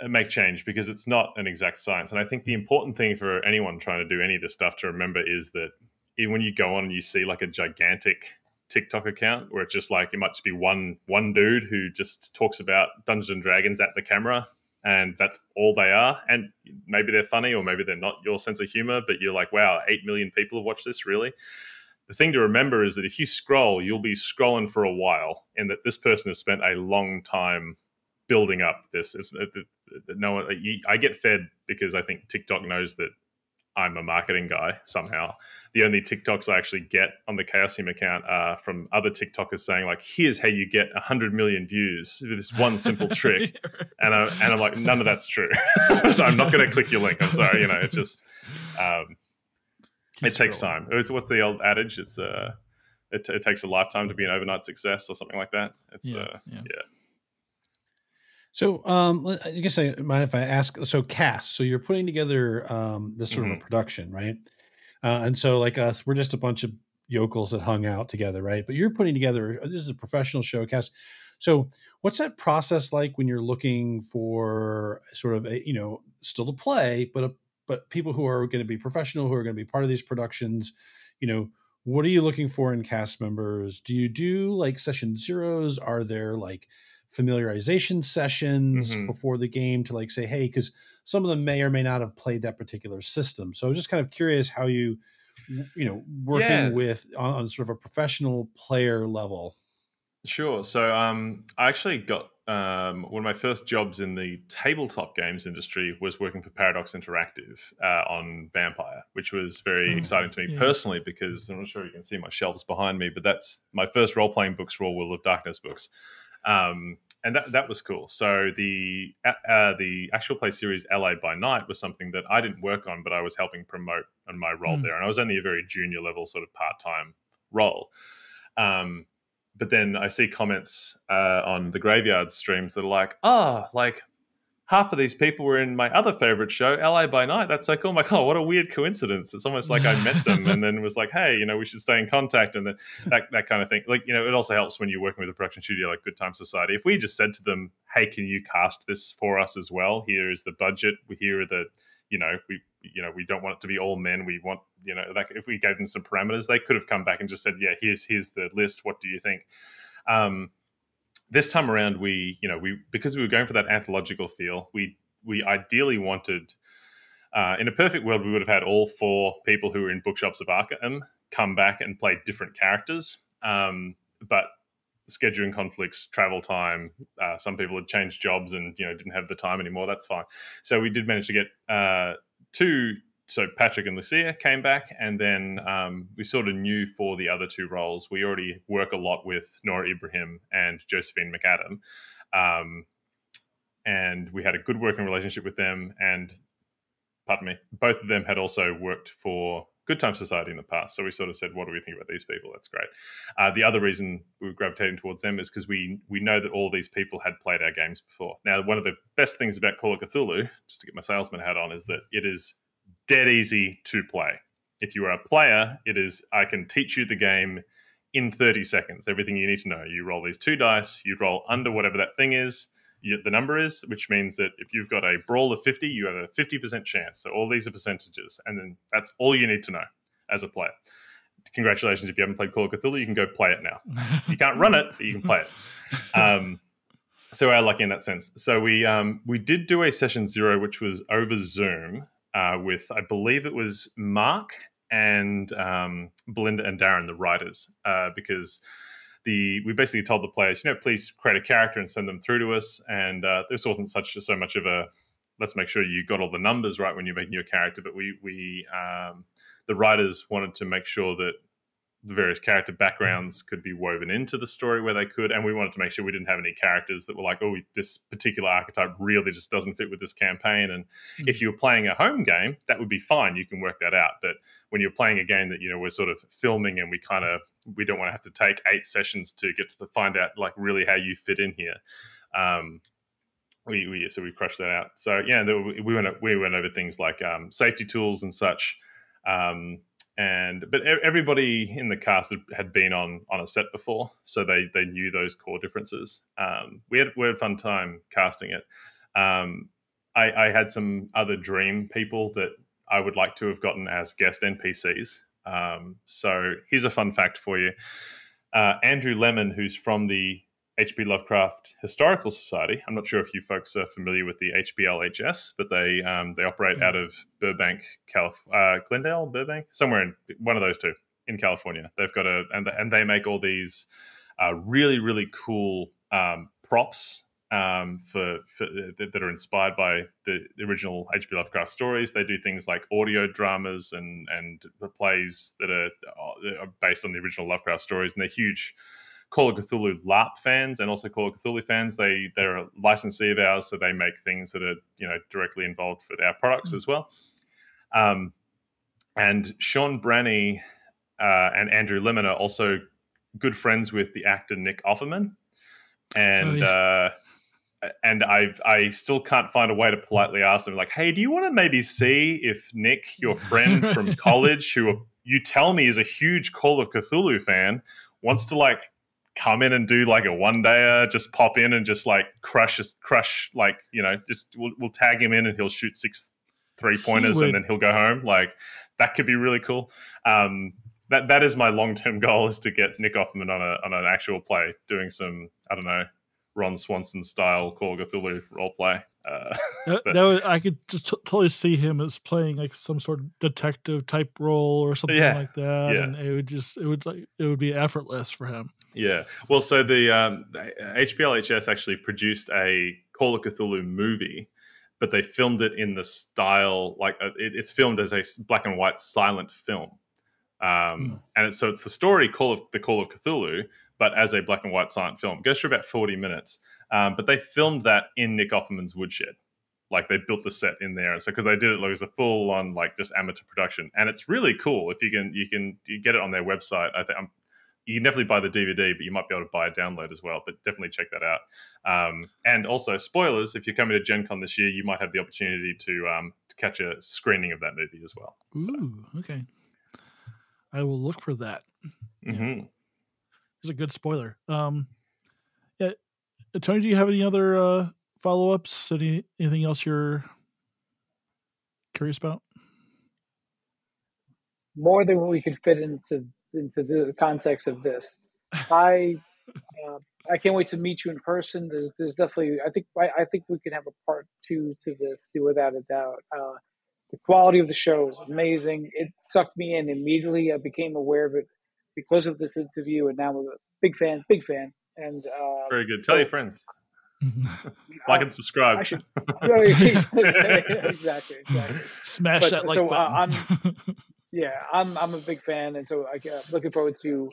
make change because it's not an exact science. And I think the important thing for anyone trying to do any of this stuff to remember is that even when you go on and you see like a gigantic TikTok account where it's just like, it might just be one dude who just talks about Dungeons and Dragons at the camera, and that's all they are. And maybe they're funny or maybe they're not your sense of humor, but you're like, wow, 8 million people have watched this, really? The thing to remember is that if you scroll, you'll be scrolling for a while, and that this person has spent a long time building up this. I get fed because I think TikTok knows that I'm a marketing guy somehow. The only TikToks I actually get on the Chaosium account are from other TikTokers saying like, here's how you get 100 million views with this one simple trick. And I'm like, none of that's true. So I'm not going to click your link. I'm sorry. It just, it takes time. What's the old adage? It's it takes a lifetime to be an overnight success or something like that. It's yeah. So, I guess I mind if I ask, so cast, so you're putting together this sort of a production, right? And so like us, we're just a bunch of yokels that hung out together, right? But you're putting together, this is a professional showcast. So what's that process like when you're looking for sort of still to play, but people who are going to be professional, who are going to be part of these productions, what are you looking for in cast members? Do you do like session zeros? Are there like familiarization sessions before the game to like say, hey, because some of them may or may not have played that particular system. So I was just kind of curious how you working with on sort of a professional player level. Sure. So I actually got one of my first jobs in the tabletop games industry was working for Paradox Interactive on Vampire, which was very exciting to me personally because I'm not sure you can see my shelves behind me, but that's my first role-playing books were all Will of Darkness books. And that was cool. So the actual play series LA by Night was something that I didn't work on, but I was helping promote on my role there. And I was only a very junior level sort of part-time role. But then I see comments on the Graveyard streams that are like, like half of these people were in my other favorite show, LA by Night. That's so cool. I'm like, oh, what a weird coincidence. It's almost like I met them and then was like, hey, we should stay in contact. And then that kind of thing. Like, it also helps when you're working with a production studio like Good Time Society. If we just said to them, hey, can you cast this for us as well? Here is the budget. Here are the, we don't want it to be all men. We want, like if we gave them some parameters, they could have come back and just said, yeah, here's the list. What do you think? This time around, we because we were going for that anthological feel, we ideally wanted, in a perfect world, we would have had all 4 people who were in Bookshops of Arkham come back and play different characters. But scheduling conflicts, travel time. Some people had changed jobs and didn't have the time anymore. That's fine. So we did manage to get two. So Patrick and Lucia came back, and then we sort of knew for the other two roles, we already work a lot with Nora Ibrahim and Josephine McAdam. And we had a good working relationship with them. And, pardon me, both of them had also worked for Good Time Society in the past. So we sort of said, what do we think about these people? That's great. The other reason we were gravitating towards them is because we know that all these people had played our games before. Now, one of the best things about Call of Cthulhu, just to get my salesman hat on, is that it is dead easy to play. If you are a player, I can teach you the game in 30 seconds. Everything you need to know. You roll these 2 dice, you roll under whatever that thing is, the number is, which means that if you've got a brawl of 50, you have a 50% chance. So all these are percentages, and then that's all you need to know as a player. Congratulations, if you haven't played Call of Cthulhu, you can go play it now. You can't run it, but you can play it. So we're lucky in that sense. So we did do a session 0, which was over Zoom with, I believe it was Mark and Belinda and Darren, the writers, because we basically told the players, please create a character and send them through to us. And this wasn't so much of a let's make sure you got all the numbers right when you're making your character, but the writers wanted to make sure that the various character backgrounds could be woven into the story where they could, and we wanted to make sure we didn't have any characters that were like, oh, this particular archetype really just doesn't fit with this campaign. And if you were playing a home game, that would be fine. You can work that out. But when you're playing a game that we're sort of filming, and we don't want to have to take 8 sessions to get to find out like really how you fit in here. So we crushed that out. So yeah, we went over things like safety tools and such. But everybody in the cast had been on a set before, so they knew those core differences. We had a fun time casting it. I had some other dream people that I would like to have gotten as guest NPCs. So here's a fun fact for you. Andrew Lemon, who's from the H.P. Lovecraft Historical Society. I'm not sure if you folks are familiar with the HBLHS, but they operate out of Burbank, Glendale, Burbank, somewhere in one of those two in California. They've got and they make all these really, really cool props that are inspired by the original H.P. Lovecraft stories. They do things like audio dramas and the plays that are based on the original Lovecraft stories, and they're huge Call of Cthulhu LARP fans and also Call of Cthulhu fans. They're a licensee of ours, so they make things that are directly involved with our products as well. And Sean Branney and Andrew Lemon are also good friends with the actor Nick Offerman, and and I still can't find a way to politely ask them, like, hey, do you want to maybe see if Nick, your friend from college, who you tell me is a huge Call of Cthulhu fan, wants to like come in and do like a one-dayer, just pop in and just like crush like, just we'll tag him in and he'll shoot 6 3-pointers and then he'll go home. Like, that could be really cool. That is my long-term goal, is to get Nick Offerman on an actual play, doing some, I don't know, Ron Swanson style Call of Cthulhu role play. I could just totally see him as playing like some sort of detective type role or something like that, and it would be effortless for him. Yeah. Well, so the HBLHS actually produced a Call of Cthulhu movie, but they filmed it in the style like it's filmed as a black and white silent film, and it's the story Call of Cthulhu, but as a black and white silent film. It goes for about 40 minutes. But they filmed that in Nick Offerman's woodshed. Like, they built the set in there. So, because they did it like as a full on like just amateur production, and it's really cool. If you get it on their website. I think you can definitely buy the DVD, but you might be able to buy a download as well. But definitely check that out. And also, spoilers: if you're coming to Gen Con this year, you might have the opportunity to catch a screening of that movie as well. Ooh, okay. I will look for that. Mm-hmm. It's a good spoiler. Yeah. Tony, do you have any other follow-ups? Anything else you're curious about? More than what we could fit into the context of this. I can't wait to meet you in person. There's definitely, I think we could have a part 2 to this, without a doubt. The quality of the show is amazing. It sucked me in immediately. I became aware of it because of this interview, and now I'm a big fan. And very good. Tell your friends. Like and subscribe. I should. Exactly. Smash that like button. I'm a big fan, and so I'm looking forward to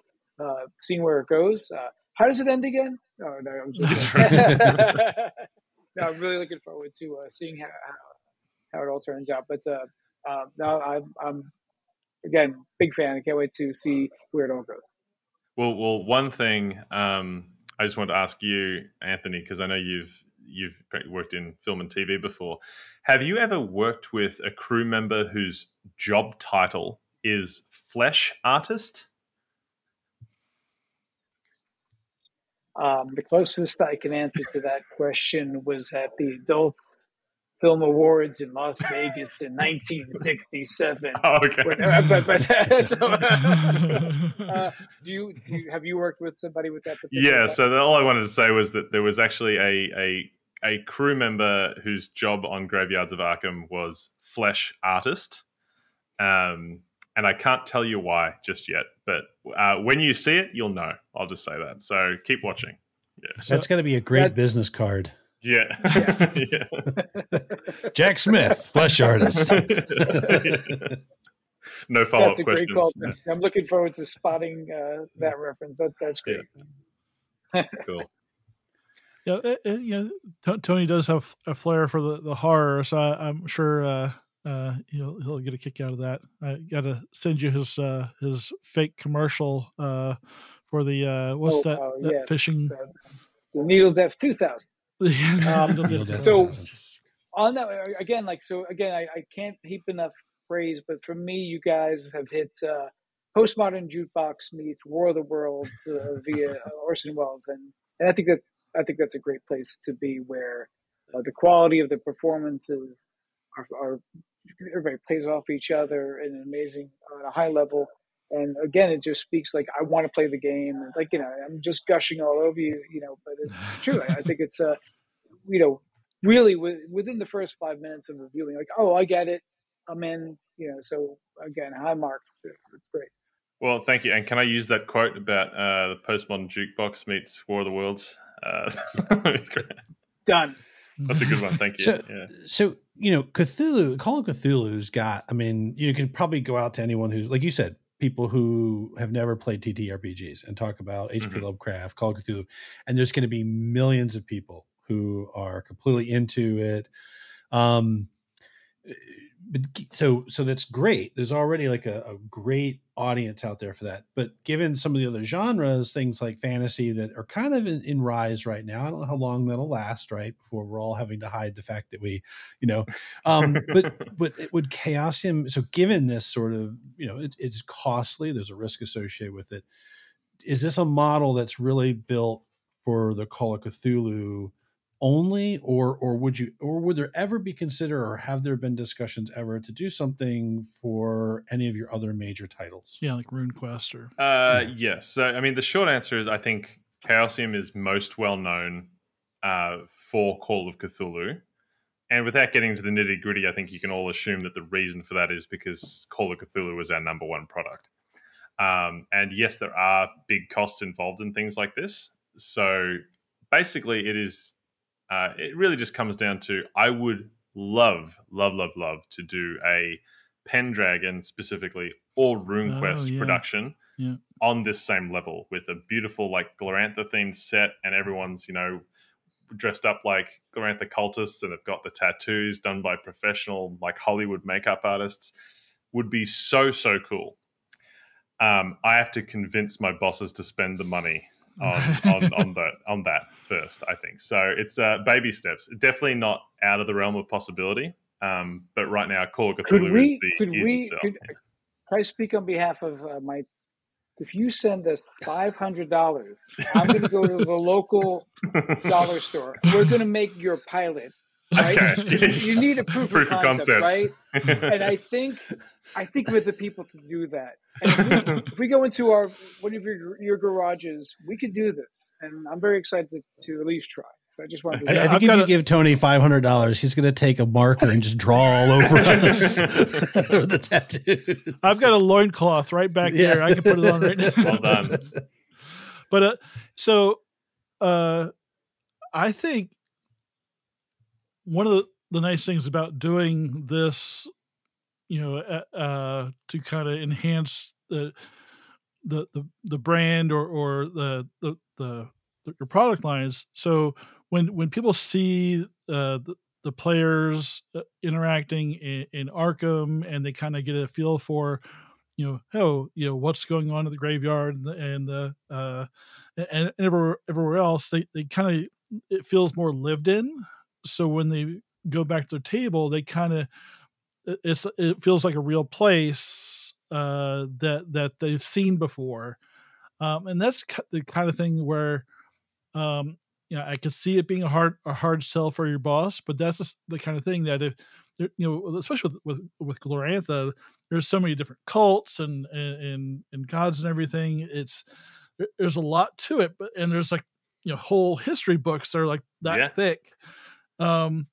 seeing where it goes. How does it end again? Oh no, I'm just no, I'm really looking forward to seeing how it all turns out. But no, I'm again big fan. I can't wait to see where it all goes. Well, one thing I just want to ask you, Anthony, because I know you've worked in film and TV before. Have you ever worked with a crew member whose job title is flesh artist? The closest I can answer to that question was at the Adult Film Awards in Las Vegas in 1967. Oh, okay. Have you worked with somebody with that particular? Yeah. So all I wanted to say was that there was actually a crew member whose job on Graveyards of Arkham was flesh artist, and I can't tell you why just yet. But when you see it, you'll know. I'll just say that. So keep watching. Yeah. That's going to be a great business card. Yeah. Jack Smith, flesh artist. No follow-up That's a questions. great call. I'm looking forward to spotting that reference. That's great. Yeah. Cool. Yeah, Tony does have a flair for the horror, so I'm sure he'll get a kick out of that. I got to send you his fake commercial for the that fishing the Needle Death 2000. So on that again, I can't heap enough praise, but for me, you guys have hit Postmodern Jukebox meets War of the Worlds via Orson Welles, and I think that's a great place to be, where the quality of the performances are everybody plays off each other in an amazing on a high level. And again, it just speaks like I want to play the game. Like, I'm just gushing all over you, but it's true. I think it's, really within the first 5 minutes of reviewing, like, oh, I get it. I'm in, so again, high marks. It's great. Well, thank you. And can I use that quote about the Postmodern Jukebox meets War of the Worlds? Done. That's a good one. Thank you. So Cthulhu, Call of Cthulhu's got, you could probably go out to anyone who's, like you said, people who have never played TTRPGs and talk about H.P. Lovecraft, Call of Cthulhu, and there's going to be millions of people who are completely into it. So that's great. There's already like a great audience out there for that. But given some of the other genres, things like fantasy that are kind of in rise right now, I don't know how long that'll last, right? Before we're all having to hide the fact that we, but it would Chaosium. So given this sort of, it's costly, there's a risk associated with it. Is this a model that's really built for the Call of Cthulhu only, or would there ever be considered, or have there been discussions ever to do something for any of your other major titles? Yeah, like RuneQuest or yes. So the short answer is I think Chaosium is most well known for Call of Cthulhu, and without getting into the nitty gritty, I think you can all assume that the reason for that is because Call of Cthulhu was our number one product. And yes, there are big costs involved in things like this. So basically, it is. It really just comes down to, I would love to do a Pendragon specifically or RuneQuest production on this same level, with a beautiful like Glorantha themed set, and everyone's dressed up like Glorantha cultists and have got the tattoos done by professional like Hollywood makeup artists. Would be so cool. I have to convince my bosses to spend the money on that first, I think. So it's baby steps. Definitely not out of the realm of possibility. But right now, Call of Cthulhu is the easy sell. Can I speak on behalf of my? If you send us $500, I'm going to go to the local dollar store. We're going to make your pilot. Right? Okay. You need a proof of concept, right? And I think we're the people to do that. And if we go into one of your garages, we could do this. And I'm very excited to at least try. I just wanted to. I think if you give Tony $500, he's going to take a marker and just draw all over us over the tattoos. I've got a loincloth right back there. I can put it on right now. Well done. But so I think one of the nice things about doing this, to kind of enhance the brand or your product lines. So when people see the players interacting in Arkham, and they kind of get a feel for, what's going on in the graveyard and everywhere else, they kind of, it feels more lived in. So when they go back to their table, they kind of, it feels like a real place that they've seen before. And that's the kind of thing where, I could see it being a hard sell for your boss, but that's just the kind of thing that if, especially with Glorantha, there's so many different cults and gods and everything. There's a lot to it, and there's like, whole history books that are like that thick. And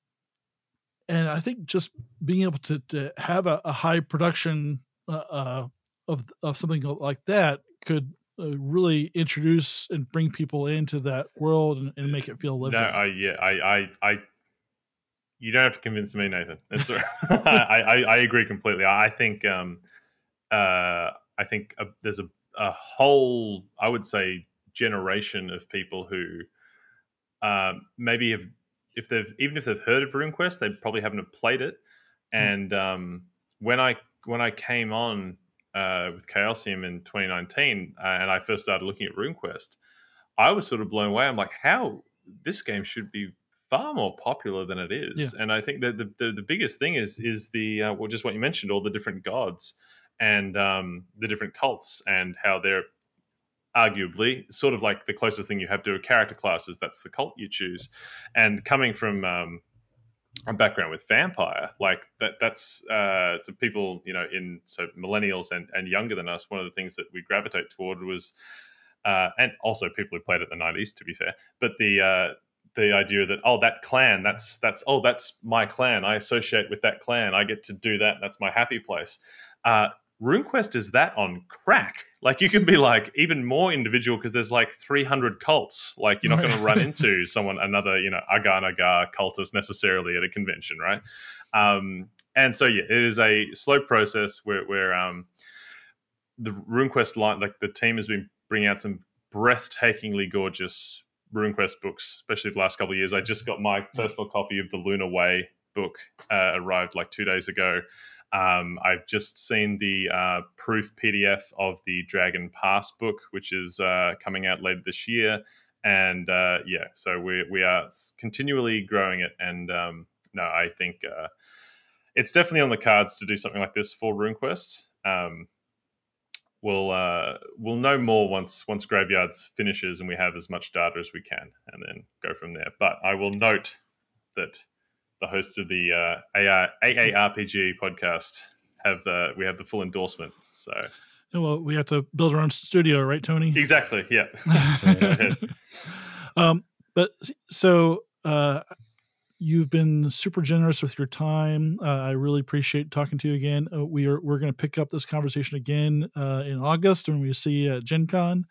I think just being able to have a high production of something like that could really introduce and bring people into that world and make it feel lived in. I you don't have to convince me, Nathan. That's right. I agree completely. I think there's a whole, I would say, generation of people who maybe have, if they've heard of RuneQuest, they probably haven't played it. And when I came on with Chaosium in 2019, and I first started looking at RuneQuest, I was sort of blown away. I'm like, how this game should be far more popular than it is. And I think that the biggest thing is the just what you mentioned, all the different gods and the different cults, and how they're arguably sort of like the closest thing you have to a character class is that's the cult you choose. And coming from a background with vampire, like that's to people, so millennials and younger than us, one of the things that we gravitate toward was and also people who played it in the 90s, to be fair, but the idea that, that clan, that's my clan, I associate with that clan, I get to do that, that's my happy place. RuneQuest is that on crack. Like, you can be like even more individual because there's like 300 cults. Like, you're not going to run into another Agar cultist necessarily at a convention, right? And so it is a slow process where the RuneQuest line, like the team has been bringing out some breathtakingly gorgeous RuneQuest books, especially the last couple of years. I just got my personal copy of the Lunar Way book, arrived like 2 days ago. I've just seen the proof PDF of the Dragon Pass book, which is coming out later this year. And so we are continually growing it. And I think it's definitely on the cards to do something like this for RuneQuest. We'll know more once Graveyards finishes and we have as much data as we can, and then go from there. But I will note that the hosts of the AARPG podcast we have the full endorsement. So, well, we have to build our own studio, right, Tony? Exactly. Yeah. But so you've been super generous with your time. I really appreciate talking to you again. We're going to pick up this conversation again in August when we see at Gen Con.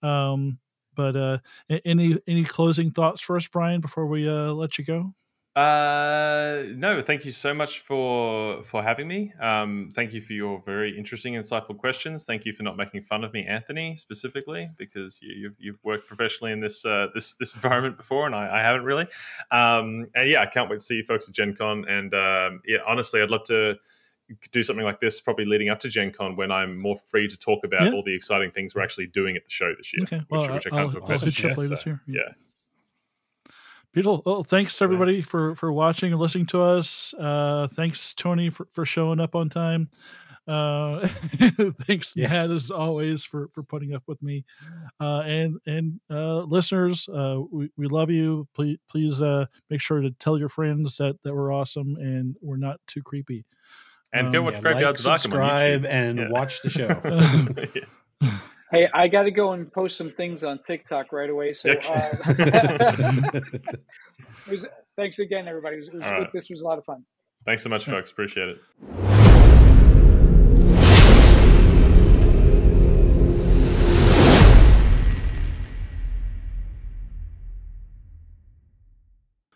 But any closing thoughts for us, Brian, before we let you go? No, thank you so much for having me. Thank you for your very interesting, insightful questions. Thank you for not making fun of me, Anthony, specifically, because you've worked professionally in this environment before, and I haven't really. And I can't wait to see you folks at Gen Con. And honestly, I'd love to do something like this probably leading up to Gen Con, when I'm more free to talk about all the exciting things we're actually doing at the show this year. Okay, which I can't talk about this year. Yeah. Beautiful. Well, thanks everybody for watching and listening to us. Thanks, Tony, for showing up on time. Thanks, Matt, as always, for putting up with me. And listeners, we love you. Please make sure to tell your friends that we're awesome and we're not too creepy. And go watch Graveyards of Arkham, subscribe, and watch the show. Hey, I got to go and post some things on TikTok right away. So, thanks again, everybody. This was a lot of fun. Thanks so much, folks. Appreciate it.